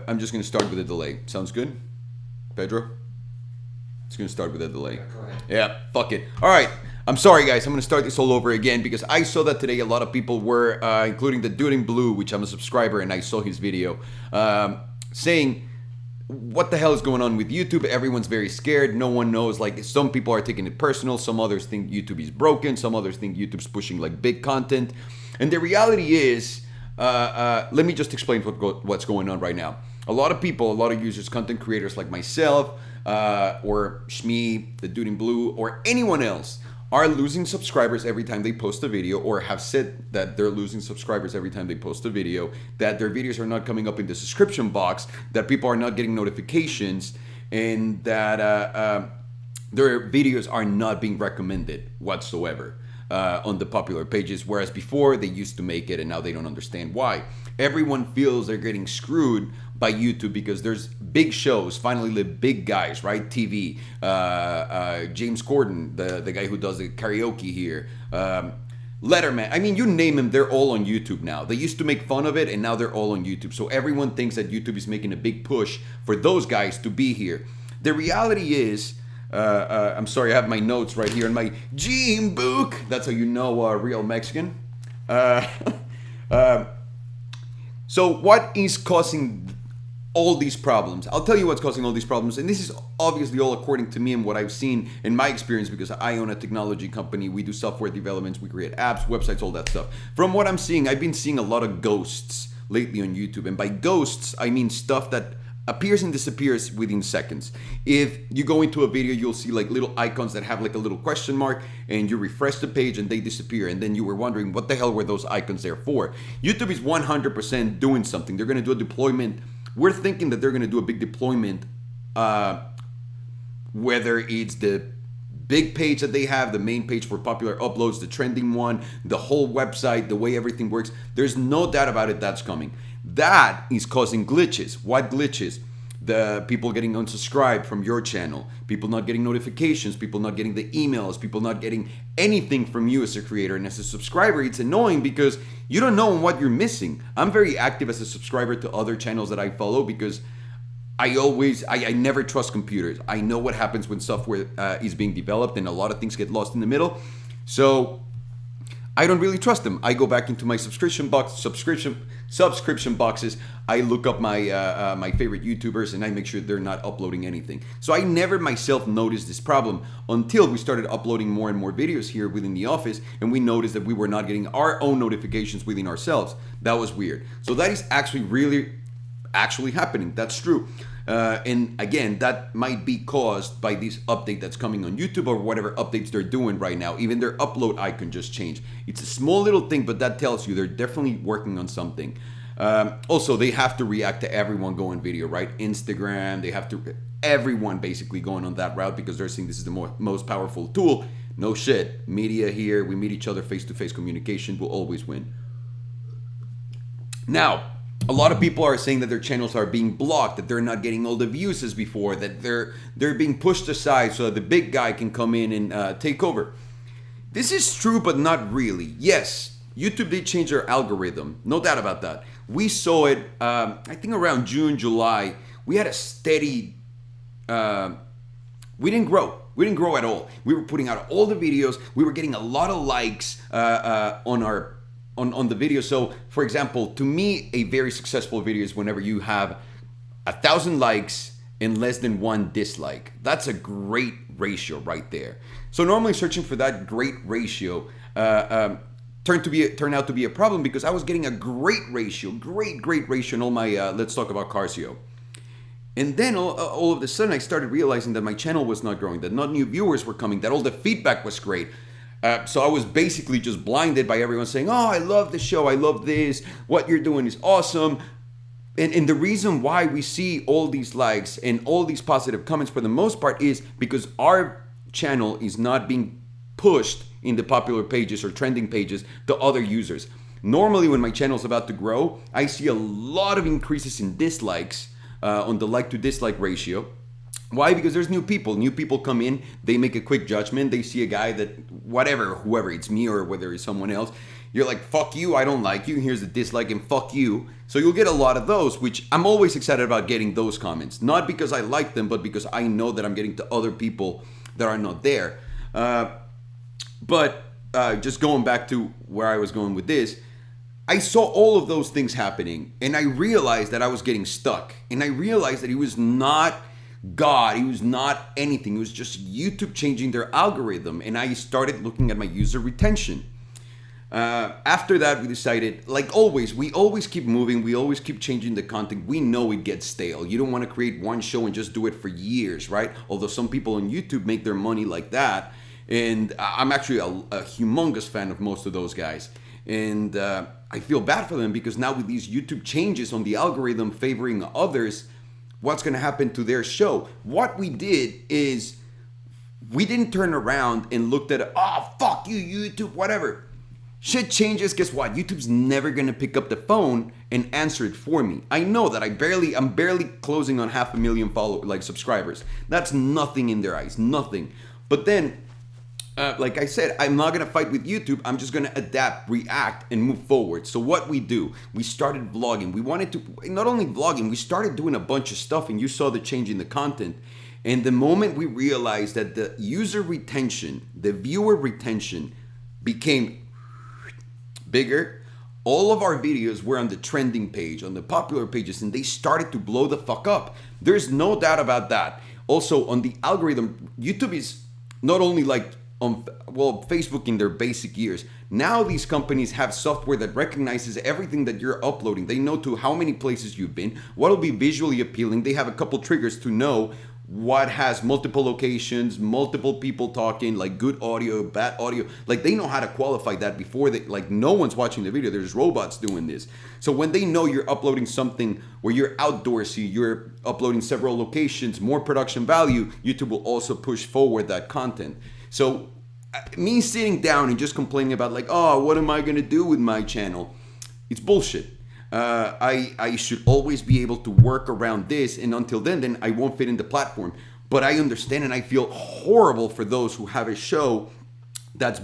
I'm just going to start with a delay. Sounds good? Pedro? It's going to start with a delay. Go ahead. Yeah, fuck it. All right. I'm sorry, guys. I'm going to start this all over again because I saw that today a lot of people were, including the dude in blue, which I'm a subscriber, and I saw his video, saying, what the hell is going on with YouTube? Everyone's very scared. No one knows. Like, some people are taking it personal. Some others think YouTube is broken. Some others think YouTube's pushing, like, big content. And the reality is, let me just explain what's going on right now. A lot of people, a lot of users, content creators like myself, or Shmi, the dude in blue, or anyone else are losing subscribers every time they post a video, or have said that they're losing subscribers every time they post a video, that their videos are not coming up in the subscription box, that people are not getting notifications, and that their videos are not being recommended whatsoever on the popular pages, whereas before they used to make it and now they don't understand why. Everyone feels they're getting screwed by YouTube because there's big shows, finally the big guys, right? TV, James Corden, the guy who does the karaoke here, Letterman. I mean, you name them, they're all on YouTube now. They used to make fun of it and now they're all on YouTube. So everyone thinks that YouTube is making a big push for those guys to be here. The reality is, I'm sorry, I have my notes right here in my gym book. That's how you know real Mexican. So what is causing all these problems? I'll tell you what's causing all these problems. And this is obviously all according to me and what I've seen in my experience, because I own a technology company. We do software developments. We create apps, websites, all that stuff. From what I'm seeing, I've been seeing a lot of ghosts lately on YouTube. And by ghosts, I mean stuff that appears and disappears within seconds. If you go into a video, you'll see like little icons that have like a little question mark, and you refresh the page and they disappear, and then you were wondering what the hell were those icons there for. YouTube is 100% doing something. They're going to do a deployment. We're thinking that they're going to do a big deployment, whether it's the big page that they have, the main page for popular uploads, the trending one, the whole website, the way everything works. There's no doubt about it, that's coming. That is causing glitches. What glitches? The people getting unsubscribed from your channel, people not getting notifications, people not getting the emails, people not getting anything from you as a creator. And as a subscriber, it's annoying because you don't know what you're missing. I'm very active as a subscriber to other channels that I follow because I never trust computers. I know what happens when software is being developed, and a lot of things get lost in the middle. So I don't really trust them. I go back into my subscription boxes. I look up my my favorite YouTubers, and I make sure they're not uploading anything. So I never myself noticed this problem until we started uploading more and more videos here within the office, and we noticed that we were not getting our own notifications within ourselves. That was weird. So that is actually happening. That's true. And again, that might be caused by this update that's coming on YouTube, or whatever updates they're doing right now. Even their upload icon just changed. It's a small little thing, but that tells you they're definitely working on something. Also, they have to react to everyone going video, right? Instagram, they have to, everyone basically going on that route because they're saying this is the most powerful tool. No shit. Media here, we meet each other face-to-face communication will always win. Now, a lot of people are saying that their channels are being blocked, that they're not getting all the views as before, that they're being pushed aside so that the big guy can come in and take over. This is true, but not really. Yes, YouTube did change their algorithm. No doubt about that. We saw it, I think around June, July. We had a steady, we didn't grow. We didn't grow at all. We were putting out all the videos. We were getting a lot of likes on the video. So for example, to me, a very successful video is whenever you have 1,000 likes and less than 1 dislike. That's a great ratio right there. So normally searching for that great ratio turned out to be a problem because I was getting a great ratio in all my Let's Talk About Cars video. And then all of a sudden I started realizing that my channel was not growing, that not new viewers were coming, that all the feedback was great. So I was basically just blinded by everyone saying, oh, I love the show, I love this, what you're doing is awesome. And the reason why we see all these likes and all these positive comments for the most part is because our channel is not being pushed in the popular pages or trending pages to other users. Normally when my channel is about to grow, I see a lot of increases in dislikes on the like to dislike ratio. Why? Because there's new people. New people come in, they make a quick judgment. They see a guy that, whoever, it's me or whether it's someone else, You're like, fuck you, I don't like you, here's a dislike, and fuck you. So you'll get a lot of those, which I'm always excited about getting those comments. Not because I like them, but because I know that I'm getting to other people that are not there. But just going back to where I was going with this, I saw all of those things happening, and I realized that I was getting stuck. And I realized that it was not God, it was not anything. It was just YouTube changing their algorithm. And I started looking at my user retention. After that, we decided, like always, we always keep moving. We always keep changing the content. We know it gets stale. You don't want to create one show and just do it for years, right? Although some people on YouTube make their money like that. And I'm actually a humongous fan of most of those guys. And I feel bad for them because now with these YouTube changes on the algorithm favoring others, what's going to happen to their show? What we did is we didn't turn around and looked at, oh, fuck you, YouTube, whatever. Shit changes, guess what? YouTube's never gonna pick up the phone and answer it for me. I know that I'm barely closing on 500,000 subscribers. That's nothing in their eyes, nothing. But then, like I said, I'm not gonna fight with YouTube. I'm just gonna adapt, react, and move forward. So what we do, we started vlogging. We wanted to, not only vlogging, we started doing a bunch of stuff, and you saw the change in the content. And the moment we realized that the user retention, the viewer retention became bigger, all of our videos were on the trending page, on the popular pages, and they started to blow the fuck up. There's no doubt about that. Also, on the algorithm, YouTube is not only like on, well, Facebook in their basic years. Now these companies have software that recognizes everything that you're uploading. They know to how many places you've been, what will be visually appealing. They have a couple triggers to know what has multiple locations, multiple people talking, like good audio, bad audio. Like they know how to qualify that before they, like no one's watching the video. There's robots doing this. So when they know you're uploading something where you're outdoorsy, you're uploading several locations, more production value, YouTube will also push forward that content. So me sitting down and just complaining about like, oh, what am I gonna do with my channel? It's bullshit. I should always be able to work around this, and until then I won't fit in the platform. But I understand and I feel horrible for those who have a show that's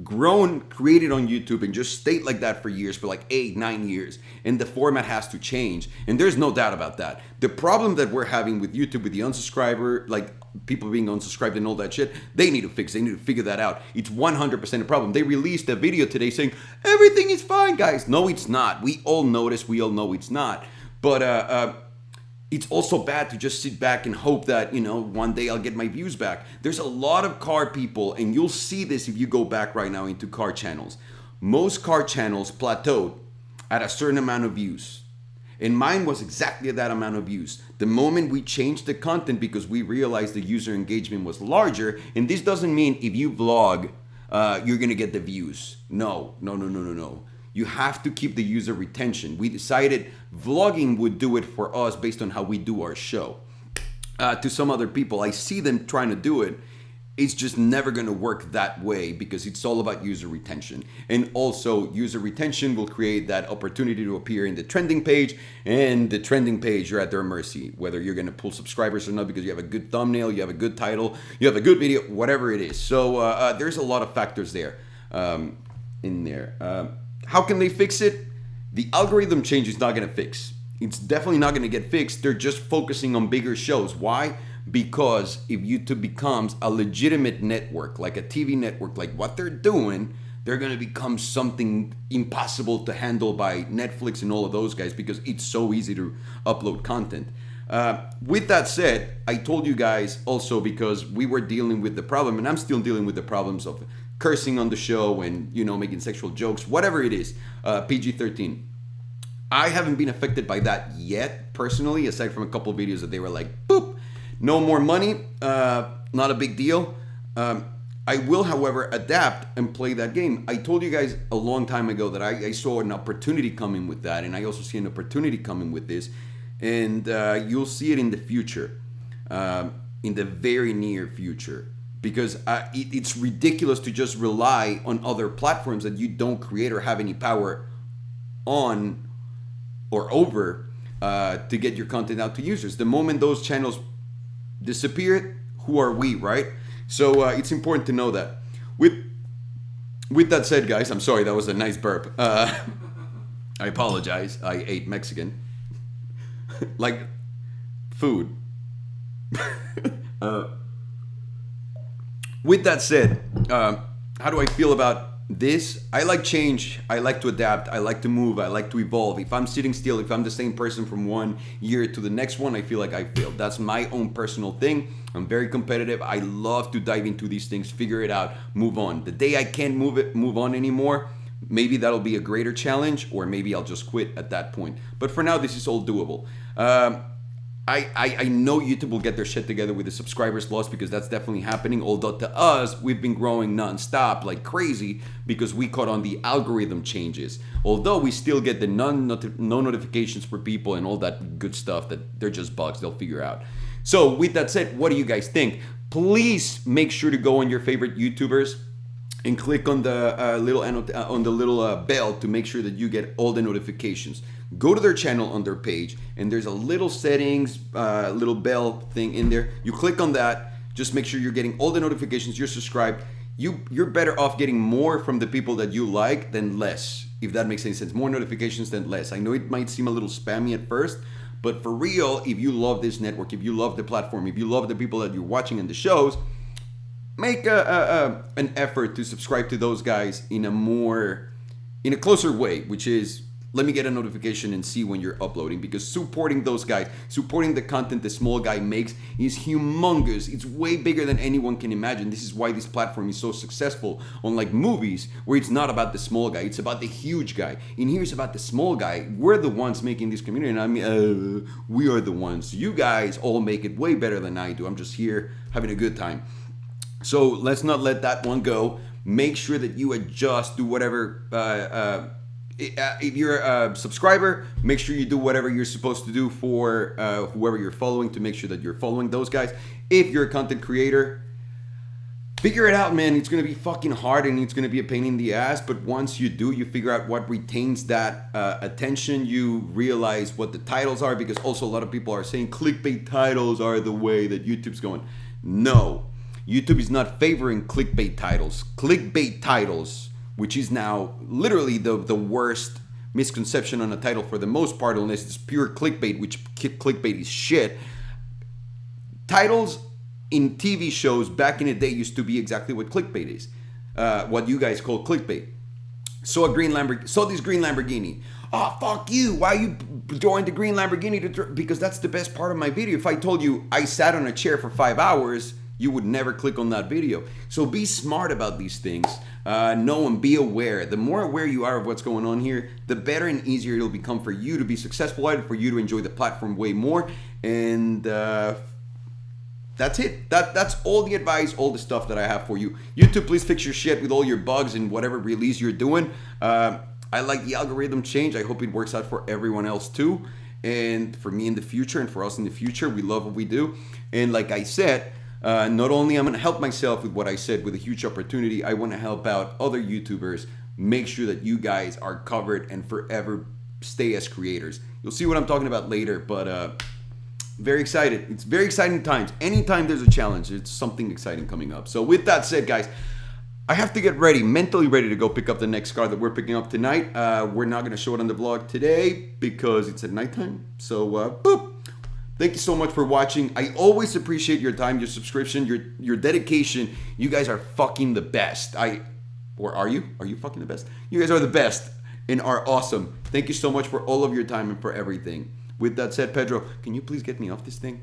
grown, created on YouTube and just stayed like that for years, for like 8-9 years, and the format has to change. And there's no doubt about that. The problem that we're having with YouTube, with the unsubscriber, like people being unsubscribed and all that shit, they need to fix. They need to figure that out. It's 100% a problem. They released a video today saying everything is fine, guys. No, it's not. We all notice. We all know it's not. But it's also bad to just sit back and hope that, you know, one day I'll get my views back. There's a lot of car people, and you'll see this if you go back right now into car channels. Most car channels plateaued at a certain amount of views. And mine was exactly that amount of views. The moment we changed the content because we realized the user engagement was larger, and this doesn't mean if you vlog, you're gonna get the views. No. You have to keep the user retention. We decided vlogging would do it for us based on how we do our show. To some other people, I see them trying to do it. It's just never gonna work that way because it's all about user retention. And also user retention will create that opportunity to appear in the trending page, and the trending page, you're at their mercy, whether you're gonna pull subscribers or not because you have a good thumbnail, you have a good title, you have a good video, whatever it is. So there's a lot of factors there in there. How can they fix it? The algorithm change is not gonna fix. It's definitely not gonna get fixed. They're just focusing on bigger shows. Why? Because if YouTube becomes a legitimate network, like a TV network, like what they're doing, they're gonna become something impossible to handle by Netflix and all of those guys because it's so easy to upload content. With that said, I told you guys also because we were dealing with the problem, and I'm still dealing with the problems of cursing on the show and, you know, making sexual jokes, whatever it is, PG-13. I haven't been affected by that yet, personally, aside from a couple of videos that they were like, boop, no more money, not a big deal. I will, however, adapt and play that game. I told you guys a long time ago that I saw an opportunity coming with that, and I also see an opportunity coming with this, and you'll see it in the future, in the very near future. Because it's ridiculous to just rely on other platforms that you don't create or have any power on or over to get your content out to users. The moment those channels disappear, who are we, right? So it's important to know that. With with that said, guys, I'm sorry, that was a nice burp. I apologize. I ate Mexican. Like food. With that said, how do I feel about this? I like change. I like to adapt. I like to move. I like to evolve. If I'm sitting still, if I'm the same person from one year to the next one, I feel like I failed. That's my own personal thing. I'm very competitive. I love to dive into these things, figure it out, move on. The day I can't move on anymore, maybe that'll be a greater challenge, or maybe I'll just quit at that point. But for now, this is all doable. I know YouTube will get their shit together with the subscribers loss, because that's definitely happening. Although to us, we've been growing nonstop like crazy because we caught on the algorithm changes. Although we still get the no notifications for people and all that good stuff that they're just bugs, they'll figure out. So with that said, what do you guys think? Please make sure to go on your favorite YouTubers and click on the little bell to make sure that you get all the notifications. Go to their channel on their page, and there's a little settings, little bell thing in there. You click on that. Just make sure you're getting all the notifications. You're subscribed. You're better off getting more from the people that you like than less, if that makes any sense. More notifications than less. I know it might seem a little spammy at first, but for real, if you love this network, if you love the platform, if you love the people that you're watching and the shows, make an effort to subscribe to those guys in a closer way, which is, let me get a notification and see when you're uploading, because supporting those guys, supporting the content the small guy makes is humongous. It's way bigger than anyone can imagine. This is why this platform is so successful. Unlike movies, where it's not about the small guy, it's about the huge guy. And here it's about the small guy. We're the ones making this community, and I mean, we are the ones. You guys all make it way better than I do. I'm just here having a good time. So let's not let that one go. Make sure that you adjust, do whatever. If you're a subscriber, make sure you do whatever you're supposed to do for whoever you're following, to make sure that you're following those guys. If you're a content creator, figure it out, man. It's going to be fucking hard, and it's going to be a pain in the ass. But once you do, you figure out what retains that attention. You realize what the titles are, because also a lot of people are saying clickbait titles are the way that YouTube's going. No, YouTube is not favoring clickbait titles. Clickbait titles, which is now literally the worst misconception on a title for the most part, unless it's pure clickbait, which clickbait is shit. Titles in TV shows back in the day used to be exactly what clickbait is, what you guys call clickbait. Saw this green Lamborghini. Oh, fuck you. Why you joined the green Lamborghini? Because that's the best part of my video. If I told you I sat on a chair for 5 hours, you would never click on that video. So be smart about these things. Know and be aware. The more aware you are of what's going on here, the better and easier it'll become for you to be successful at it, for you to enjoy the platform way more. And that's it. That's all the advice, all the stuff that I have for you. YouTube, please fix your shit with all your bugs and whatever release you're doing. I like the algorithm change. I hope it works out for everyone else too. And for me in the future, and for us in the future, we love what we do. And like I said, not only I'm going to help myself with what I said, with a huge opportunity, I want to help out other YouTubers. Make sure that you guys are covered and forever stay as creators. You'll see what I'm talking about later, but very excited. It's very exciting times. Anytime there's a challenge, it's something exciting coming up. So with that said, guys, I have to get ready, mentally ready to go pick up the next car that we're picking up tonight. We're not going to show it on the vlog today because it's at nighttime. So, boop. Thank you so much for watching. I always appreciate your time, your subscription, your dedication. You guys are fucking the best. Or are you? Are you fucking the best? You guys are the best and are awesome. Thank you so much for all of your time and for everything. With that said, Pedro, can you please get me off this thing?